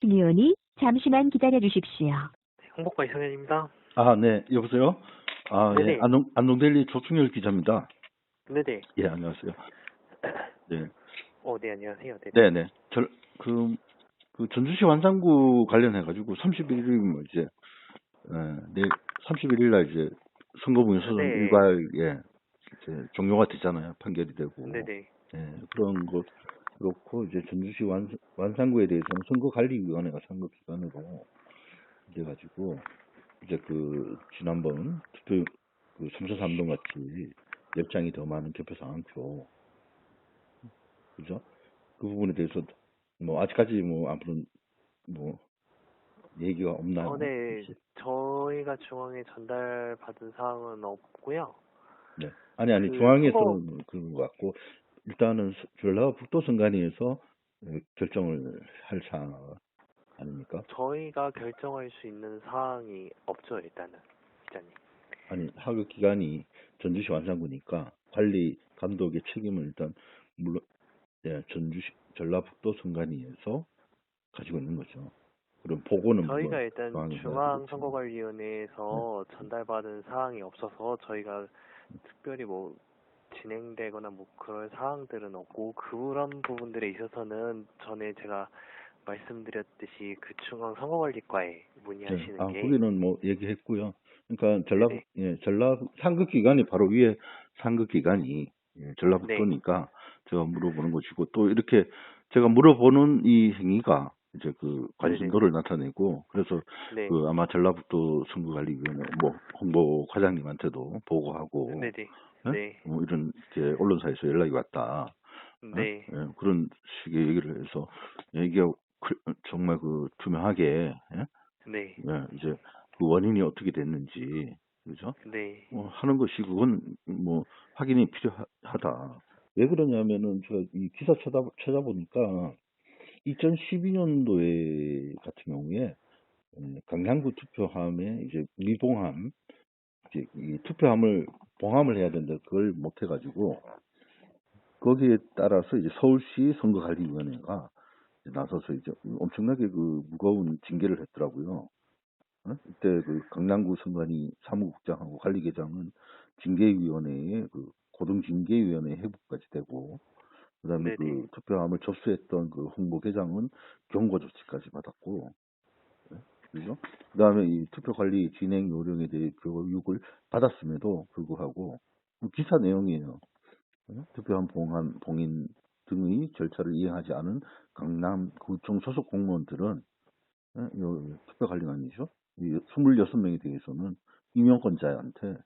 의원이 잠시만 기다려 주십시오. 홍보과 이성현입니다. 아, 네, 여보세요? 아, 예, 네네. 안동데일리 조충열 기자입니다. 네네. 예, 안녕하세요. 네, 네, 안녕하세요. 네네. 네네. 그 전주시 완산구 관련해가지고 31일이면 이제, 내일 31일 날 이제 선거분유 소송 네. 일괄, 이제 종료가 되잖아요. 판결이 되고. 네네. 예, 그런 거, 그렇고, 이제 전주시 완산구에 대해서는 선거관리위원회가 선거기관으로 돼가지고, 이제 지난번 투표, 3차 3동 같이 10장이 더 많은 개표 상황표, 그죠? 그 부분에 대해서, 아직까지 아무런, 얘기가 없나요? 네. 혹시? 저희가 중앙에 전달받은 사항은 없고요. 네. 아니, 그 중앙에서는 그런 것 같고, 일단은 전라북도 선관위에서 결정을 할 사항 아닙니까? 저희가 결정할 수 있는 사항이 없죠, 일단은. 기자님. 아니, 하급 기관이 전주시 완산구니까 관리 감독의 책임을 일단 물론 전라북도 선관위에서 가지고 있는 거죠. 그럼 보고는 저희가 일단 중앙에 해야 중앙선거관리위원회에서 전달받은 사항이 없어서 저희가 특별히 진행되거나 그럴 사항들은 없고, 그런 부분들에 있어서는 전에 제가 말씀드렸듯이 그 중앙선거관리과에 문의하시는 게. 거기는 얘기했고요. 그러니까 네네. 상급 기관이 바로 위에 상급 기관이 네. 전라북도니까 제가 물어보는 것이고, 또 이렇게 제가 물어보는 이 행위가 이제 관심도를 나타내고, 그래서 네. 아마 전라북도 선거관리위원회 홍보 과장님한테도 보고하고, 네네. 예? 네. 이런 언론사에서 연락이 왔다. 네. 예? 그런 식의 얘기를 해서 이게 정말 투명하게, 예? 네. 예, 이제 그 원인이 어떻게 됐는지, 그죠? 네. 하는 것이 그건 확인이 필요하다. 왜 그러냐면은 제가 이 기사 찾아보니까 2012년도에 같은 경우에 강남구 투표함에 이제 미봉함, 이제 이 투표함을 봉함을 해야 되는데 그걸 못 해가지고 거기에 따라서 이제 서울시 선거관리위원회가 나서서 이제 엄청나게 무거운 징계를 했더라고요. 이때 강남구 선관위 사무국장하고 관리계장은 징계위원회에 고등징계위원회 회부까지 되고, 그다음에 네네. 투표함을 접수했던 홍보계장은 경고 조치까지 받았고, 그죠? 그다음에 이 투표 관리 진행 요령에 대해 교육을 받았음에도 불구하고 기사 내용이에요. 투표함 봉인 등의 절차를 이행하지 않은 강남구청 소속 공무원들은 투표관리관이죠. 이 26명에 대해서는 임용권자한테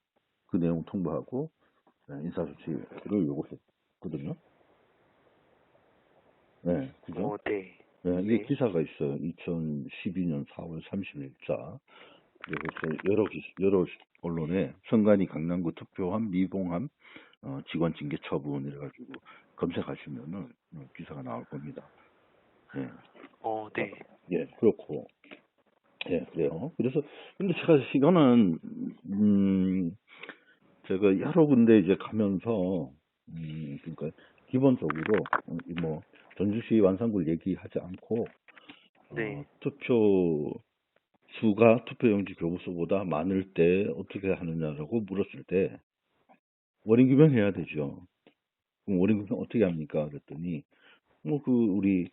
그 내용 통보하고 인사조치를 요구했거든요. 네, 그죠? 네. 네, 이게 네. 기사가 있어요. 2012년 4월 30일자. 그래서 여러 언론에 선관위 강남구 투표함 미봉함 직원 징계 처분 이래가지고 검색하시면은 기사가 나올 겁니다. 네. 네. 예, 그렇고. 예, 그래요. 그래서, 근데 제가 이거는, 제가 여러 군데 이제 가면서, 그러니까, 기본적으로, 전주시 완산구를 얘기하지 않고, 네. 투표 수가 투표용지 교부수보다 많을 때 어떻게 하느냐라고 물었을 때, 원인 규명해야 되죠. 그럼 원인 규명 어떻게 합니까? 그랬더니, 우리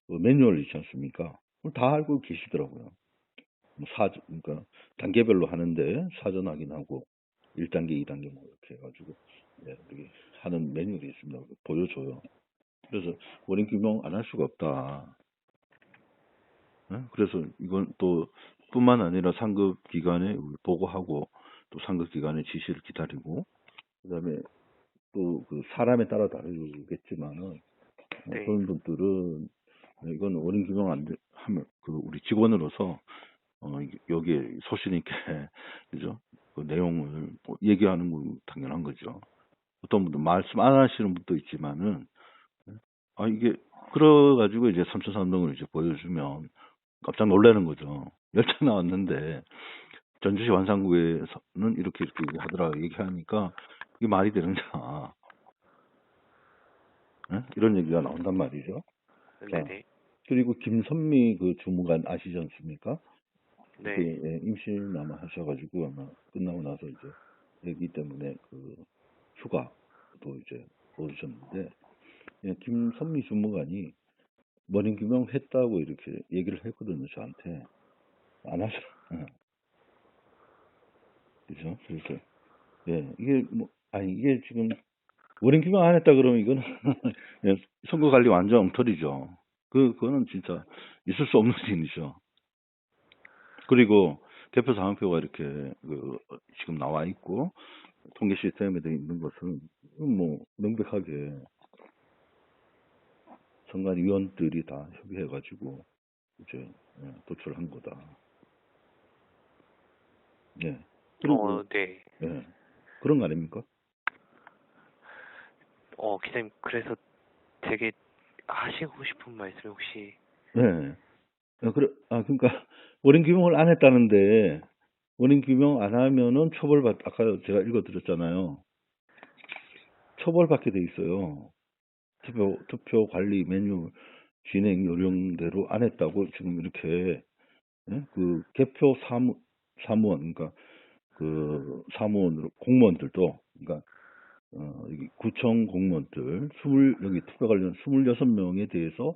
매뉴얼 있지 않습니까? 그걸 다 알고 계시더라고요. 그러니까 단계별로 하는데 사전 확인하고 1단계, 2단계 이렇게 해가지고 이렇게 하는 매뉴얼이 있습니다. 보여줘요. 그래서 원인 규명 안 할 수가 없다. 그래서 이건 또 뿐만 아니라 상급 기관에 보고하고 또 상급 기관의 지시를 기다리고 그다음에 또 사람에 따라 다르겠지만은 네. 그런 분들은 이건 원인 규명 안 하면 우리 직원으로서 여기에 소신 있게 그죠? 그 내용을 얘기하는 건 당연한 거죠. 어떤 분들 말씀 안 하시는 분도 있지만은 이게 그래가지고 이제 삼천산동을 이제 보여주면 깜짝 놀라는 거죠. 열차 나왔는데 전주시 완산구에서는 이렇게 하더라 얘기하니까 이게 말이 되느냐 이런 얘기가 나온단 말이죠. 자, 네네. 그리고 김선미 그 주무관 아시지 않습니까? 네. 그 예, 임신 아마 하셔가지고 아마 끝나고 나서 이제 애기 때문에 그 휴가도 이제 오셨는데 예, 김선미 주무관이 원인 규명했다고 이렇게 얘기를 했거든요 저한테. 안 하죠. 그죠? 그래서 예 이게 뭐 아니 이게 지금 원인 규명 안 했다 그러면 이거는 예, 선거 관리 완전 엉터리죠. 그거는 진짜 있을 수 없는 일이죠. 그리고 개표 상황표가 이렇게 지금 나와 있고 통계 시스템에 되어 있는 것은 뭐 명백하게 선관위원들이 다 협의해가지고 이제 도출한 거다. 예. 그리고 네. 예. 그런 거 아닙니까? 기자님, 그래서 되게 하시고 싶은 말씀이 혹시, 예. 그러니까 원인 규명을 안 했다는데 원인 규명 안 하면은 아까 제가 읽어드렸잖아요. 처벌받게 돼 있어요. 투표 관리 메뉴 진행 요령대로 안 했다고 지금 이렇게 예? 그 개표 사무원 그러니까 그 사무원으로 공무원들도 그러니까 여기 구청 공무원들 여기 투표 관련 26명에 대해서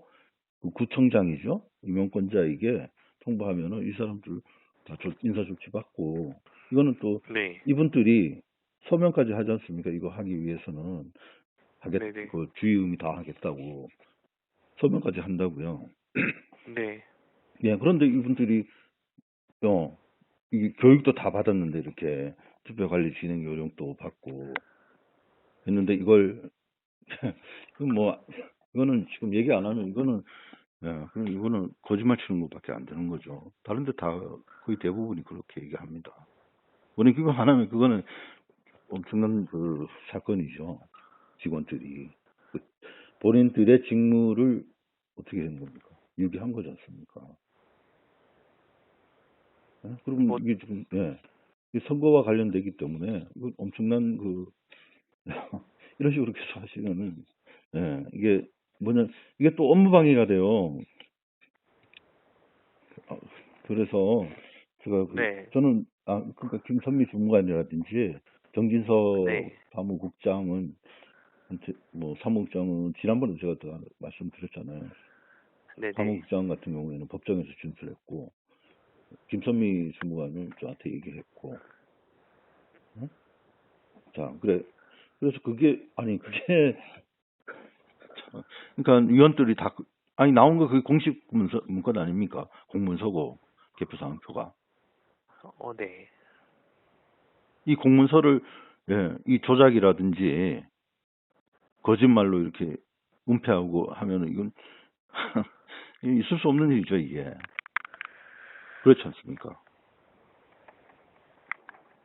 그 구청장이죠 임명권자에게 통보하면은 이 사람들 다 인사조치 받고 이거는 또 네. 이분들이 서명까지 하지 않습니까? 이거 하기 위해서는 네네. 그 주의음이 다 하겠다고 서명까지 한다고요. 네. 예, 그런데 이분들이 이 교육도 다 받았는데 이렇게 투표관리 진행 요령도 받고 했는데 이걸 이거는 지금 얘기 안 하면 이거는 그럼 이거는 거짓말 치는 것밖에 안 되는 거죠. 다른데 다 거의 대부분이 그렇게 얘기합니다. 원인 규명 안 하면 그거는 엄청난 그 사건이죠. 직원들이 본인들의 직무를 어떻게 한 겁니까? 유기한 거지 않습니까? 그럼 이게 지금 이 선거와 관련되기 때문에 이거 엄청난 이런 식으로 계속 하시면은 이게 이게 또 업무방해가 돼요. 그래서 제가 네. 저는 그러니까 김선미 주무관이라든지 정진석 네. 사무국장은 사무국장은 지난번에 제가 다 말씀드렸잖아요. 네네. 사무국장 같은 경우에는 법정에서 진술했고 김선미 주무관은 저한테 얘기했고 자 그래서 그게 그러니까 위원들이 다 나온 거 그게 공식 문건 아닙니까? 공문서고 개표사항표가 네. 이 공문서를 이 조작이라든지 거짓말로 이렇게 은폐하고 하면은 이건 있을 수 없는 일이죠 이게. 그렇지 않습니까?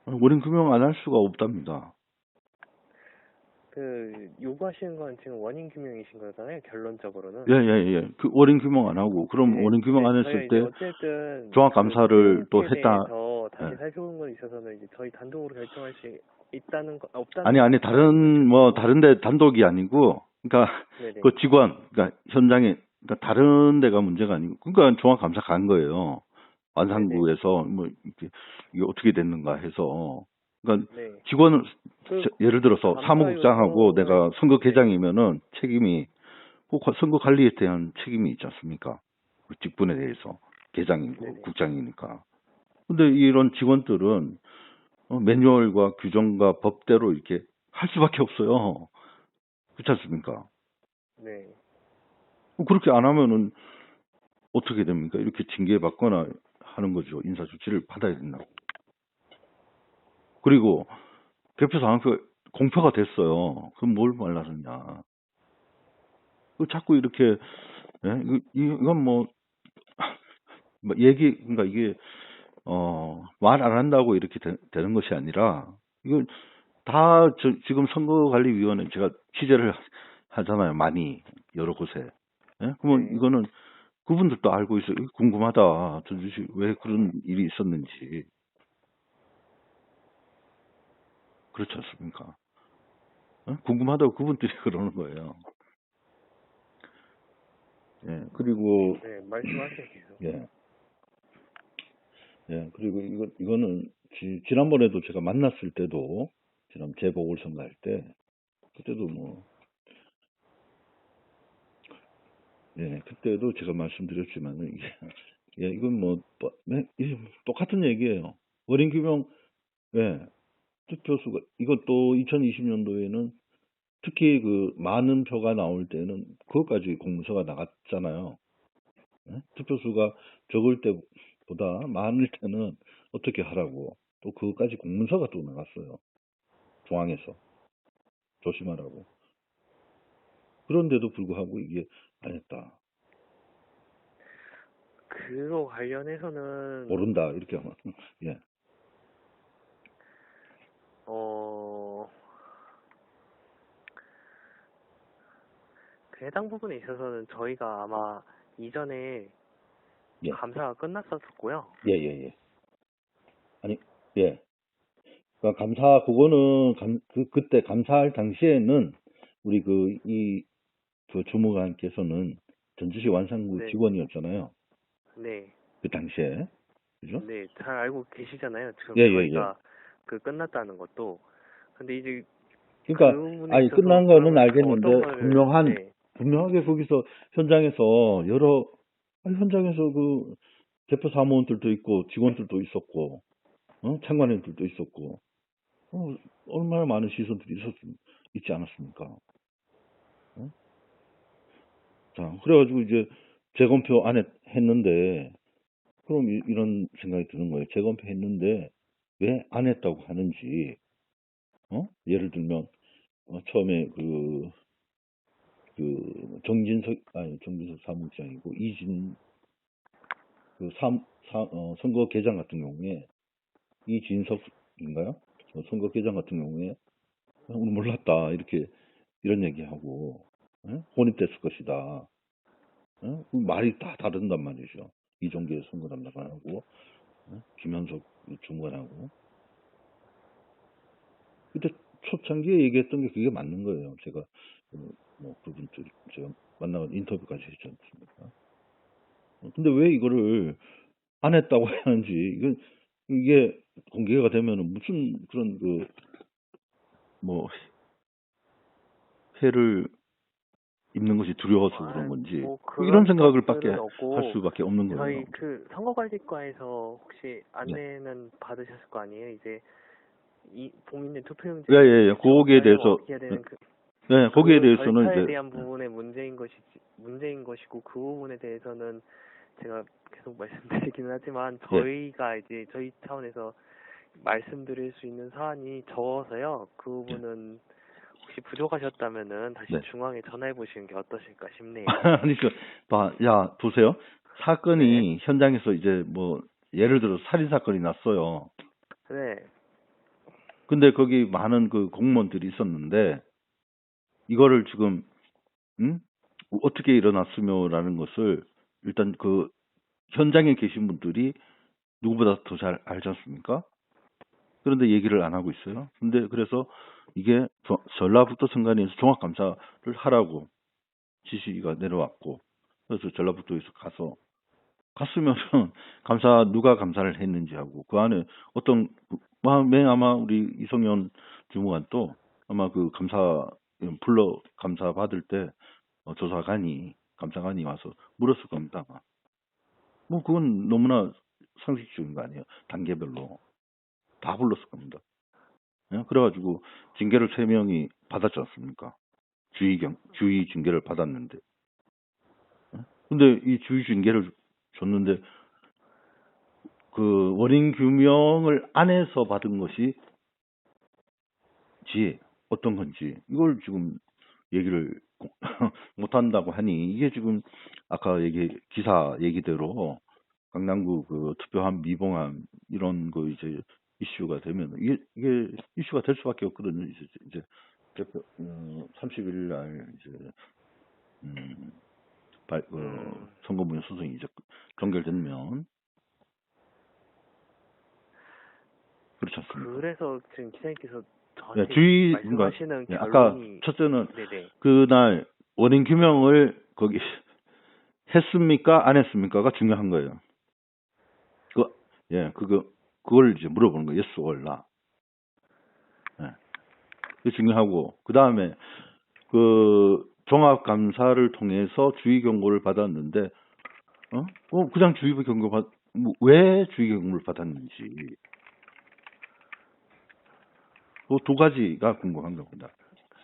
원인 규명 안 할 수가 없답니다. 요구하시는 건 지금 원인 규명이신 거잖아요, 결론적으로는. 예. 그 원인 규명 안 하고 그럼 네, 원인 규명 안 했을 때 어쨌든 종합 감사를 또 했다. 대해서 다시 예. 살펴본 건 있어서는 이제 저희 단독으로 결정할 수 있다는 거 없다는 아니 다른데 단독이 아니고 그러니까 네네. 그 직원 그러니까 현장에 그러니까 다른 데가 문제가 아니고 그러니까 종합 감사 간 거예요. 완산구에서 뭐 이게 어떻게 됐는가 해서 그러니까 네. 직원을 예를 들어서 감사 사무국장하고 요청은- 내가 선거계장이면은 책임이 꼭 선거 관리에 대한 책임이 있지 않습니까? 그 직분에 대해서 계장이고 네네. 국장이니까. 근데 이런 직원들은 매뉴얼과 규정과 법대로 이렇게 할 수밖에 없어요. 그렇지 않습니까? 네. 그렇게 안 하면은 어떻게 됩니까? 이렇게 징계받거나 하는 거죠. 인사조치를 받아야 된다고. 그리고 개표 상황표 공표가 됐어요. 그럼 뭘 말하느냐. 자꾸 이렇게, 이건 그러니까 이게, 말 안 한다고 이렇게 되는 것이 아니라, 이건 다 지금 선거관리위원회 제가 취재를 하잖아요. 많이, 여러 곳에. 그러면 네. 이거는 그분들도 알고 있어요. 궁금하다. 도대체 왜 그런 일이 있었는지. 그렇지 않습니까? 궁금하다고 그분들이 그러는 거예요. 예, 그리고, 네, 말씀하세요, 계속. 예, 예, 그리고 이거는 지난번에도 제가 만났을 때도, 지난 재보궐선거 할 때, 그때도 뭐, 예, 그때도 제가 말씀드렸지만은, 이게, 예, 이건 뭐, 이게 똑같은 얘기예요. 어린 규명, 예, 투표수가, 이것도 2020년도에는 특히 그 많은 표가 나올 때는 그것까지 공문서가 나갔잖아요. 예? 투표수가 적을 때보다 많을 때는 어떻게 하라고 또 그것까지 공문서가 또 나갔어요. 중앙에서 조심하라고. 그런데도 불구하고 이게 안 했다. 그거 관련해서는 모른다 이렇게 하면 예. 그 해당 부분에 있어서는 저희가 아마 이전에 예. 감사가 끝났었고요. 예. 아니 예. 그러니까 감사 그거는 그때 감사할 당시에는 우리 그 주무관께서는 전주시 완산구 네. 직원이었잖아요. 네. 그 당시에 그죠? 네, 잘 알고 계시잖아요. 지금 예. 저희가 그 끝났다는 것도. 근데 이제 그러니까 그 부분에 아니 있어서 끝난 거는 그러면 알겠는데 어떤 거를 네. 분명하게 거기서 현장에서 현장에서 그 대표 사무원들도 있고 직원들도 있었고 참관인들도 있었고 얼마나 많은 시선들이 있지 않았습니까? 자 그래가지고 이제 재검표 안 했는데 그럼 이런 생각이 드는 거예요. 재검표 했는데 왜 안 했다고 하는지 예를 들면 처음에 정진석 사무국장이고 선거 개장 같은 경우에 이진석인가요? 선거 개장 같은 경우에 오늘 몰랐다 이런 얘기하고 혼입됐을 것이다. 그 말이 다 다른단 말이죠. 이종계 선거 담당관하고 김현석 주무관하고 그때 초창기에 얘기했던 게 그게 맞는 거예요. 제가 그분들 제가 만나서 인터뷰까지 했지 않습니까? 근데 왜 이거를 안 했다고 하는지 이게 공개가 되면은 무슨 그런 해를 입는 것이 두려워서 그런 건지 뭐 이런 생각을 것들은 할 수밖에 없는 거예요. 저희 그 선거관리과에서 혹시 안내는 받으셨을 거 아니에요? 이제 이 본인의 투표용지 예. 거기에 대해서 어떻게 해야 되는 거기에 대해서는 절차에 이제 대한 부분에 문제인 것이고 그 부분에 대해서는 제가 계속 말씀드리기는 하지만 저희가 이제 저희 차원에서 말씀드릴 수 있는 사안이 적어서요. 그 부분은 혹시 부족하셨다면은 다시 중앙에 전화해 보시는 게 어떠실까 싶네요. 아니 보세요. 사건이 현장에서 이제 예를 들어 살인 사건이 났어요. 네. 근데 거기 많은 그 공무원들이 있었는데 이거를 지금 어떻게 일어났으며라는 것을 일단 그 현장에 계신 분들이 누구보다 더 잘 알지 않습니까? 그런데 얘기를 안 하고 있어요. 근데 그래서 이게 전라북도 선관위에서 종합감사를 하라고 지시가 내려왔고 그래서 전라북도에서 갔으면은 누가 감사를 했는지 하고 그 안에 아마 우리 이성현 주무관도 아마 그 감사 받을 때 감사관이 와서 물었을 겁니다. 아마. 그건 너무나 상식적인 거 아니에요. 단계별로 다 불렀을 겁니다. 예? 그래가지고 징계를 3명이 받았지 않습니까? 주의 징계를 받았는데. 근데 이 주의 징계를 줬는데 그 원인 규명을 안 해서 받은 것이 어떤 건지 이걸 지금 얘기를 못 한다고 하니 이게 지금 아까 기사 얘기대로 강남구 그 투표함 미봉함 이런 거 이제 이슈가 되면 이게 이슈가 될 수밖에 없거든요. 이제 30일 날 이제 선거문제 소송이 이제 종결되면 그렇지 않습니까? 그래서 지금 기자님께서 저한테 말씀하시는 아까 결론이 첫째는 네네. 그날 원인 규명을 거기 했습니까? 안 했습니까가 중요한 거예요. 그걸 이제 물어보는 거예요. yes or no. 예. 그게 중요하고, 그 다음에, 종합감사를 통해서 주의 경고를 받았는데, 그냥 주의 경고 왜 주의 경고를 받았는지. 그 두 가지가 궁금한 겁니다.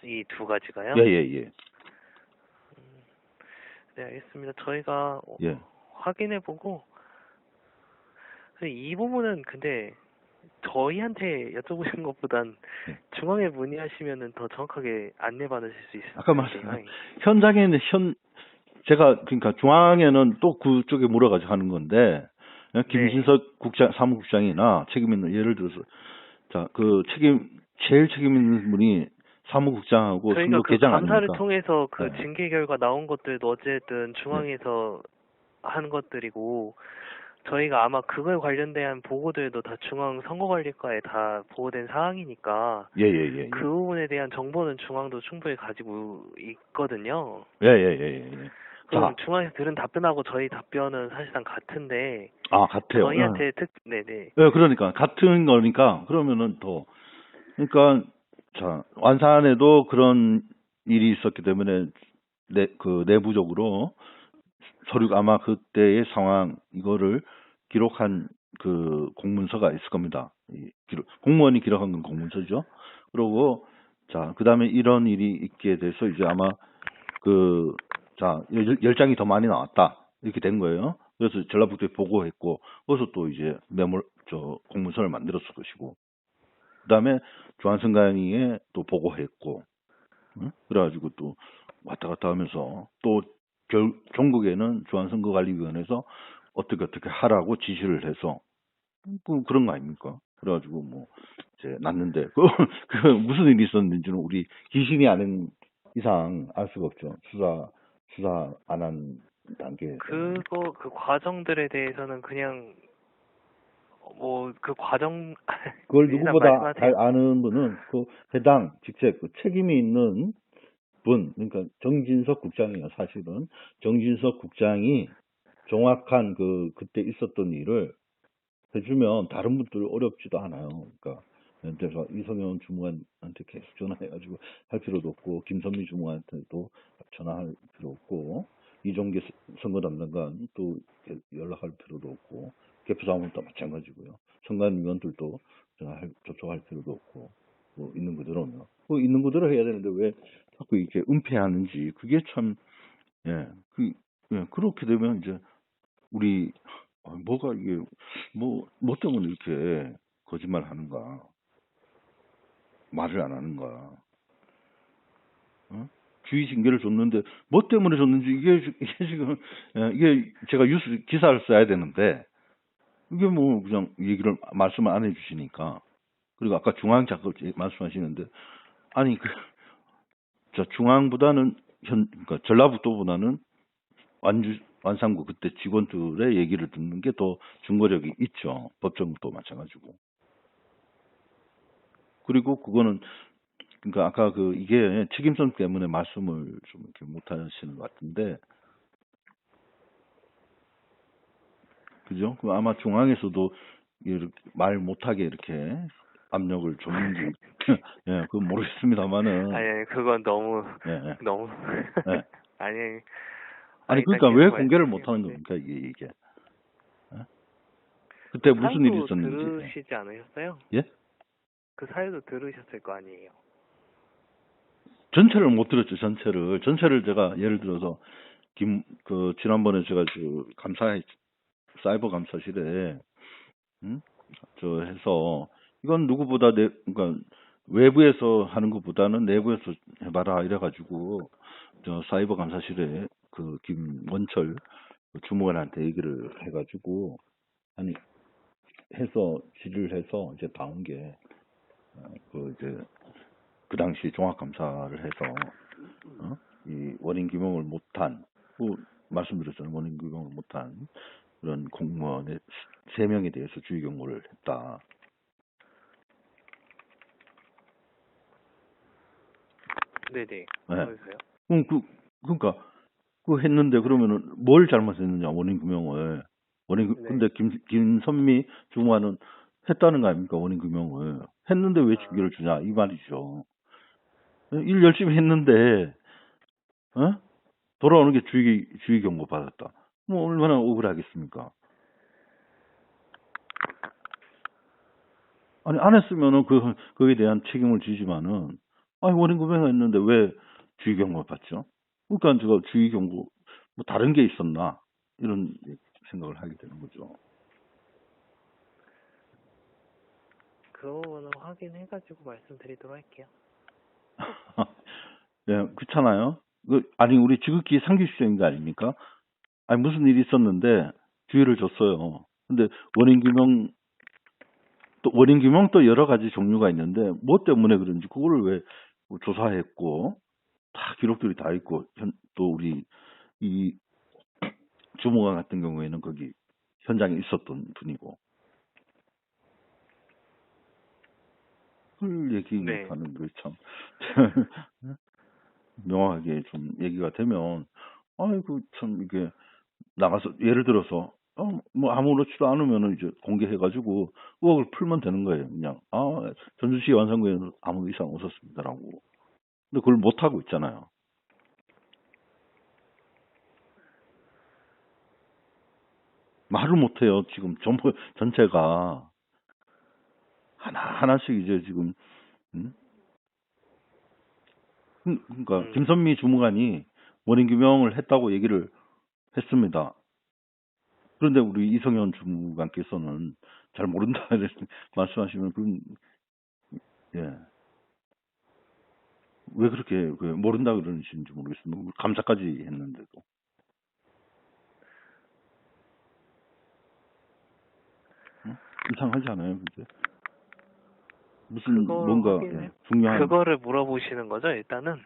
이 두 가지가요? 예. 네, 알겠습니다. 저희가 예. 확인해보고 이 부분은 근데 저희한테 여쭤보신 것보단 예. 중앙에 문의하시면은 더 정확하게 안내받으실 수 있을 아까 텐데. 말씀 현장에는 제가 그러니까 중앙에는 또 그쪽에 물어가지고 하는 건데 김진석 사무국장이나 책임 있는 예를 들어서 제일 책임 있는 분이 사무국장하고 저희가 선거 그 계장 감사를 아닙니까? 통해서 그 네. 징계 결과 나온 것들도 어쨌든 중앙에서 한 것들이고 저희가 아마 그거에 관련된 보고들도 다 중앙선거관리과에 다 보고된 사항이니까 예. 그 부분에 대한 정보는 중앙도 충분히 가지고 있거든요. 예. 그럼 중앙에서 들은 답변하고 저희 답변은 사실상 같은데 같아요. 저희한테 네네. 예, 그러니까 같은 거니까 그러면은 그러니까 완산에도 그런 일이 있었기 때문에 내부적으로 서류가 아마 그때의 상황 이거를 기록한 그 공문서가 있을 겁니다. 공무원이 기록한 건 공문서죠. 그리고 그다음에 이런 일이 있게 돼서 이제 아마 10장이 더 많이 나왔다. 이렇게 된 거예요. 그래서 전라북도에 보고했고, 거기서 또 이제 공문서를 만들었을 것이고, 그 다음에 중앙선관위에 또 보고했고, 그래가지고 또 왔다 갔다 하면서 또 전국에는 중앙선거관리위원회에서 어떻게 하라고 지시를 해서, 그런 거 아닙니까? 그래가지고 이제 났는데, 그 무슨 일이 있었는지는 우리 귀신이 아는 이상 알 수가 없죠. 수사 안 한 단계에서. 그 과정들에 대해서는 그냥 그 과정 그걸 일단 누구보다 말씀하세요. 잘 아는 분은 그 해당 직책 책임이 있는 분, 그러니까 정진석 국장이에요. 사실은 정진석 국장이 정확한 그때 있었던 일을 해주면 다른 분들 어렵지도 않아요. 그러니까 그래서 이성현 주무관한테 계속 전화해가지고 할 필요도 없고, 김선미 주무관한테도 전화할 필요 없고, 이종계 선거 담당관 또 연락할 필요도 없고, 개표사무도 마찬가지고요. 선관위원들도 접촉할 필요도 없고, 있는 그대로면 있는 그대로 해야 되는데 왜 자꾸 이렇게 은폐하는지, 그게 참 그렇게 되면 이제 우리 뭐가 이게 뭐 때문에 이렇게 거짓말 하는가, 말을 안 하는가, 주의 징계를 줬는데 뭐 때문에 줬는지 이게 지금 이게 제가 뉴스 기사를 써야 되는데 이게 그냥 얘기를 말씀을 안 해주시니까. 그리고 아까 중앙 작업 말씀하시는데 아니 중앙보다는 그러니까 전라북도보다는 완산구 그때 직원들의 얘기를 듣는 게 더 중거력이 있죠. 법정도 마찬가지고. 그리고 그거는 그러니까 아까 이게 책임성 때문에 말씀을 좀 이렇게 못 하시는 것 같은데, 그죠? 아마 중앙에서도 이렇게 말 못하게 이렇게 압력을 줬는지 그건 모르겠습니다만은. 아니 그건 너무 예. 너무 예. 아니 그러니까 왜 공개를 못 하는 겁니까 이게? 그때 무슨 일이 있었는지. 들으시지 않으셨어요? 예? 그 사유도 들으셨을 거 아니에요. 전체를 못 들었죠. 전체를 제가 예를 들어서 지난번에 제가 사이버 감사실에 해서 이건 누구보다 그러니까 외부에서 하는 것보다는 내부에서 해봐라 이래가지고 사이버 감사실에 김원철 주무관한테 얘기를 해가지고 해서 질의를 해서 이제 나온 게 그 당시 종합감사를 해서 이 원인 규명을 못한, 말씀드렸잖아요. 원인 규명을 못한 그런 공무원의 3명에 대해서 주의 경고를 했다. 네네. 네. 그래서요? 그러니까 그거 했는데 그러면은 뭘 잘못했느냐, 원인규명을. 네. 근데 김선미 주무관은 했다는 거 아닙니까, 원인규명을. 했는데 왜 징계를 주냐, 이 말이죠. 일 열심히 했는데, 어? 돌아오는 게 주의 경고 받았다. 뭐, 얼마나 억울하겠습니까? 아니, 안 했으면은 거기에 대한 책임을 지지만은, 아니, 원인규명을 했는데 왜 주의 경고를 받죠? 그러니까 제가 주의 경고, 뭐 다른 게 있었나? 이런 생각을 하게 되는 거죠. 그 부분은 확인해가지고 말씀드리도록 할게요. 예, 그렇잖아요. 아니, 우리 지극히 상식적인 거 아닙니까? 아니, 무슨 일이 있었는데 주의를 줬어요. 근데 원인규명 또 여러 가지 종류가 있는데, 뭐 때문에 그런지 그거를 왜 조사했고, 다 기록들이 다 있고, 또 우리 이 주무관 같은 경우에는 거기 현장에 있었던 분이고, 그걸 얘기 네. 못하는 게 참 명확하게 좀 얘기가 되면, 아이고 참 이게 나가서 예를 들어서 뭐 아무렇지도 않으면은 이제 공개해가지고 의혹을 풀면 되는 거예요. 그냥 전주시 완산구에는 아무 이상 없었습니다라고. 근데 그걸 못 하고 있잖아요. 말을 못 해요. 지금 전체가 하나씩 이제 지금 그러니까 김선미 주무관이 원인 규명을 했다고 얘기를 했습니다. 그런데 우리 이성현 주무관께서는 잘 모른다 이렇게 말씀하시면 예. 왜 그렇게 모른다 그러시는지 모르겠습니다. 감사까지 했는데도. 응? 이상하지 않아요, 그게? 무슨 뭔가 중요한 그거를 물어보시는 거죠, 일단은?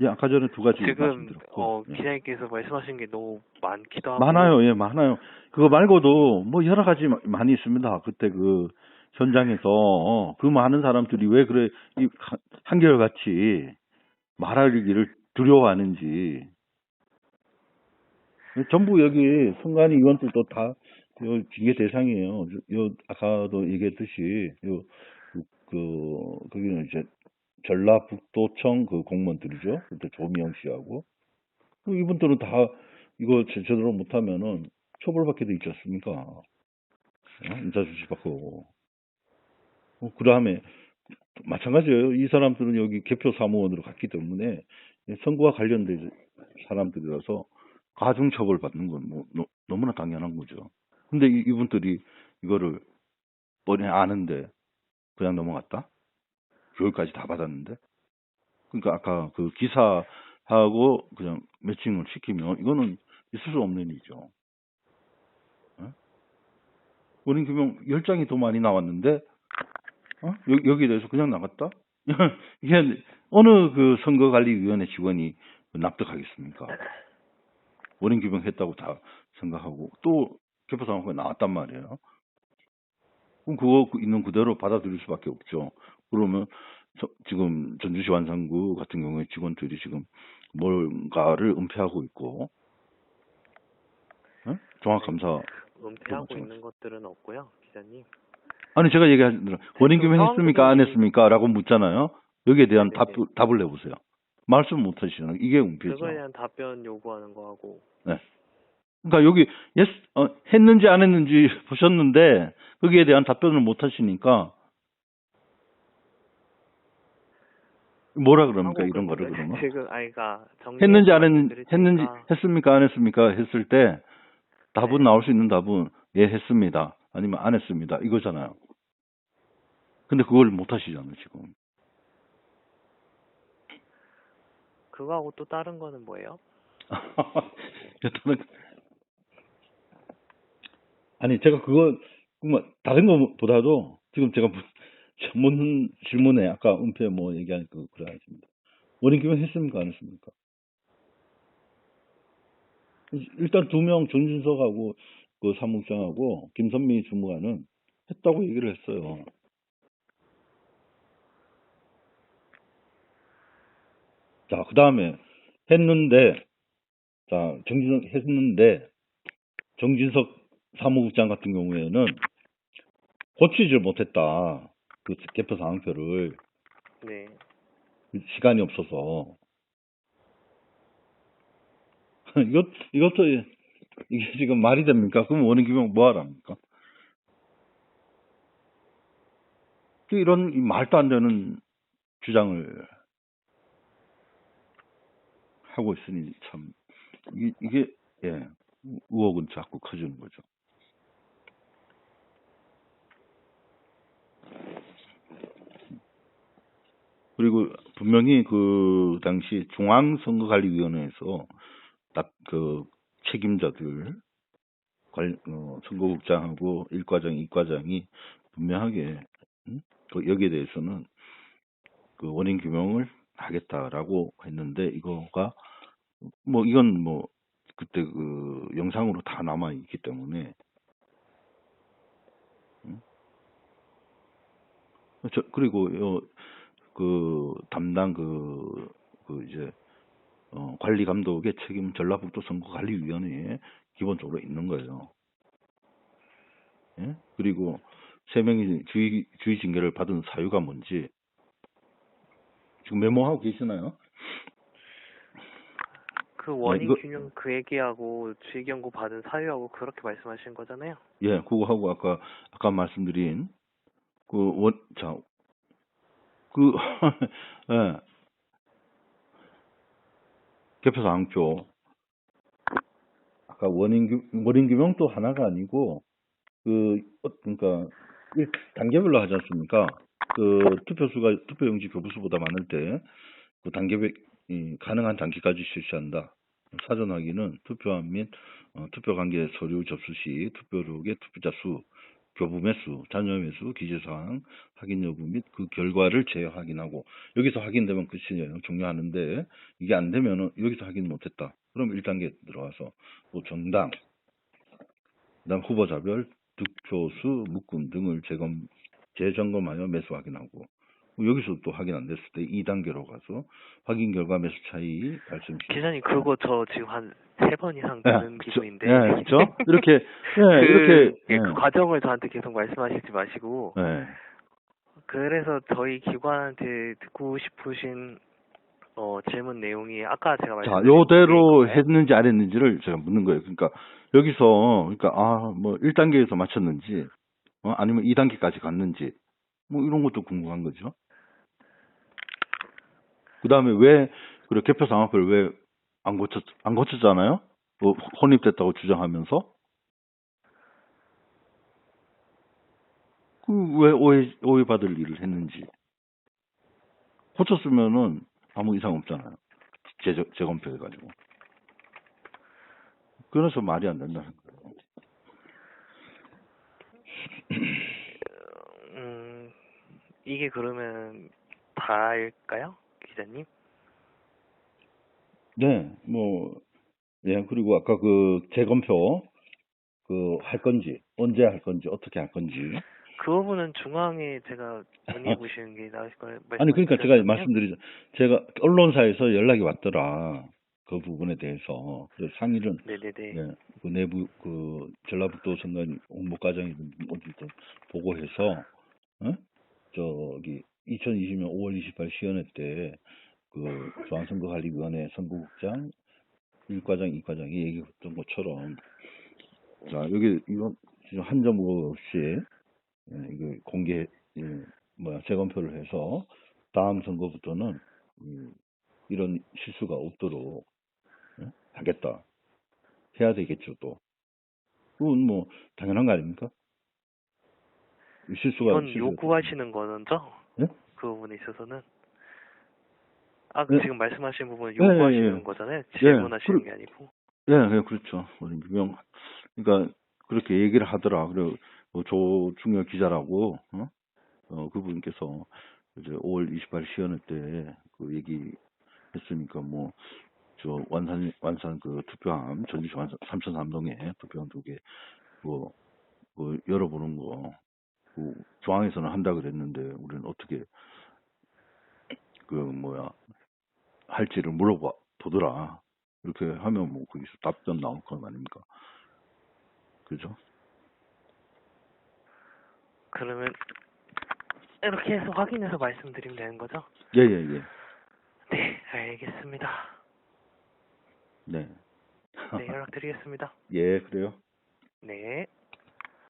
예, 아까 전에 두 가지 지금 말씀드렸고 기자님께서 말씀하신 게 너무 많기도 하고 많아요, 예, 많아요. 그거 말고도 뭐 여러 가지 많이 있습니다. 그때 그 현장에서 그 많은 사람들이 왜 그래 한결같이 말하기를 두려워하는지 전부 여기 선관위 의원들도 다 징계 대상이에요. 아까도 얘기했듯이 거기는 이제 전라북도청 그 공무원들이죠. 그때 조미영 씨하고 이분들은 다 이거 제대로 못하면은 처벌받게 돼 있지 않습니까? 인사조치 받고. 그 다음에 마찬가지예요. 이 사람들은 여기 개표 사무원으로 갔기 때문에 선거와 관련된 사람들이라서 가중처벌 받는 건 뭐 너무나 당연한 거죠. 근데 이분들이 이거를 뻔히 아는데 그냥 넘어갔다? 교육까지 다 받았는데? 그러니까 아까 그 기사하고 그냥 매칭을 시키면 이거는 있을 수 없는 일이죠. 원인규명 10장이 더 많이 나왔는데 여기에 대해서 그냥 나갔다? 이게 어느 그 선거관리위원회 직원이 납득하겠습니까? 원인규명 했다고 다 생각하고 또 개표 상황이 나왔단 말이에요. 그럼 그거 있는 그대로 받아들일 수밖에 없죠. 그러면 지금 전주시 완산구 같은 경우에 직원들이 지금 뭔가를 은폐하고 있고 종합감사 은폐하고 있는 것들은 없고요, 기자님. 아니 제가 얘기하신 대로 원인규명 했습니까 안 했습니까 라고 묻잖아요. 여기에 대한 답을 내보세요. 말씀 못 하시잖아요. 이게 은폐죠. 그거에 대한 답변 요구하는 거하고. 네. 그러니까 여기 했는지 안 했는지 보셨는데 거기에 대한 답변을 못 하시니까 뭐라 그럽니까 이런 거를 그러면? 지금 했는지 안 했는지 했습니까 안 했습니까 했을 때 답은 나올 수 있는 답은 예 했습니다 아니면 안 했습니다 이거잖아요. 근데 그걸 못 하시잖아요 지금. 그거하고 또 다른 거는 뭐예요? 아니 제가 그거 다른 거보다도 지금 제가 묻는 질문에 아까 은폐 뭐 얘기하니까 그래 하십니다. 원인규명 했습니까 안 했습니까? 일단 2명 정진석하고 그 사무국장하고 김선미 주무관은 했다고 얘기를 했어요. 자, 그 다음에 했는데 자, 정진석 했는데, 정진석 사무국장 같은 경우에는 고치질 못했다. 그 개표 상황표를. 네. 시간이 없어서. 이것도, 이게 지금 말이 됩니까? 그럼 원인 규명 뭐 하랍니까? 이런 말도 안 되는 주장을 하고 있으니 참, 이게, 예, 의혹은 자꾸 커지는 거죠. 그리고 분명히 그 당시 중앙선거관리위원회에서 딱 그 책임자들, 선거국장하고 1과장, 2과장이 분명하게, 여기에 대해서는 그 원인 규명을 하겠다라고 했는데, 이거가, 이건 그때 그 영상으로 다 남아있기 때문에, 그리고 그 담당 이제 관리 감독의 책임 전라북도 선거관리위원회에 기본적으로 있는 거예요. 예? 그리고 3명이 주의 징계를 받은 사유가 뭔지 지금 메모하고 계시나요? 그 원인 규명 그 얘기하고 주의 경고 받은 사유하고 그렇게 말씀하신 거잖아요. 예, 그거하고 아까 말씀드린 예, 개표 사항표 아까 원인 규명 또 하나가 아니고 그러니까 단계별로 하지 않습니까? 그 투표용지 교부수보다 많을 때 그 단계별 가능한 단계까지 실시한다. 사전 확인은 투표함 및 투표 관계 서류 접수 시 투표록의 투표자 수, 교부 매수, 잔여 매수, 기재사항 확인 여부 및 그 결과를 재확인하고 여기서 확인되면 끝이에요. 종료하는데 이게 안 되면은 여기서 확인 못했다. 그럼 1단계 들어가서 또 정당, 그다음 후보자별 득표수, 묶음 등을 재점검하여 매수 확인하고 여기서 또 확인 안 됐을 때 2단계로 가서 확인 결과 매수 차이 발생 시 기자님 그거 저 지금 한 3번 이상 듣는 기분인데. 그렇죠? 이렇게 이렇게 그 과정을 저한테 계속 말씀하시지 마시고. 네. 그래서 저희 기관한테 듣고 싶으신 질문 내용이 아까 제가 말씀드린 요대로 했는지 안 했는지를 제가 묻는 거예요. 그러니까 여기서 1단계에서 맞췄는지 아니면 2단계까지 갔는지 이런 것도 궁금한 거죠. 그다음에 왜 그리고 개표 상황표를 왜 안 고쳤잖아요? 혼입됐다고 주장하면서 왜 오해받을 일을 했는지 고쳤으면은 아무 이상 없잖아요. 재검표 해가지고. 그래서 말이 안 된다는 거예요. 이게 그러면 다일까요, 기자님? 네, 네, 그리고 아까 그 재검표 할 건지 언제 할 건지 어떻게 할 건지 그 부분은 중앙에 제가 문의 보시는 게 나으실 거예요. 아니 그러니까 제가 말씀드리죠. 제가 언론사에서 연락이 왔더라. 그 부분에 대해서 상의를 네네네. 그 내부 전라북도 선관 홍보과장이든 어쨌든 보고해서 저기 2020년 5월 28일 시연회 때 그 중앙선거관리위원회 선거국장 1과장, 2과장이 얘기했던 것처럼 자 여기 이거 한 점 없이 이거 공개 재검표를 해서 다음 선거부터는 이런 실수가 없도록 하겠다. 해야 되겠죠 또. 그건 당연한 거 아닙니까? 이건 요구하시는 거죠? 네? 그 부분에 있어서는 네. 지금 말씀하신 부분은 요구하시는 거잖아요. 질문하시는 게 아니고. 네, 그렇죠. 그러니까 그렇게 얘기를 하더라. 그리고 조중열 기자라고 그분께서 이제 5월 28일 시연회 때 그 얘기 했으니까 저 완산 그 투표함 전주 삼천 3동에 투표함 2개 열어보는 거 중앙에서는 한다 그랬는데 우리는 어떻게 할지를 물어보더라. 이렇게 하면 뭐 거기서 답변 나올 건 아닙니까? 그죠? 그러면 이렇게 해서 확인해서 말씀드리면 되는 거죠? 예, 예, 예. 네, 알겠습니다. 네. 네, 연락드리겠습니다. 예, 그래요. 네.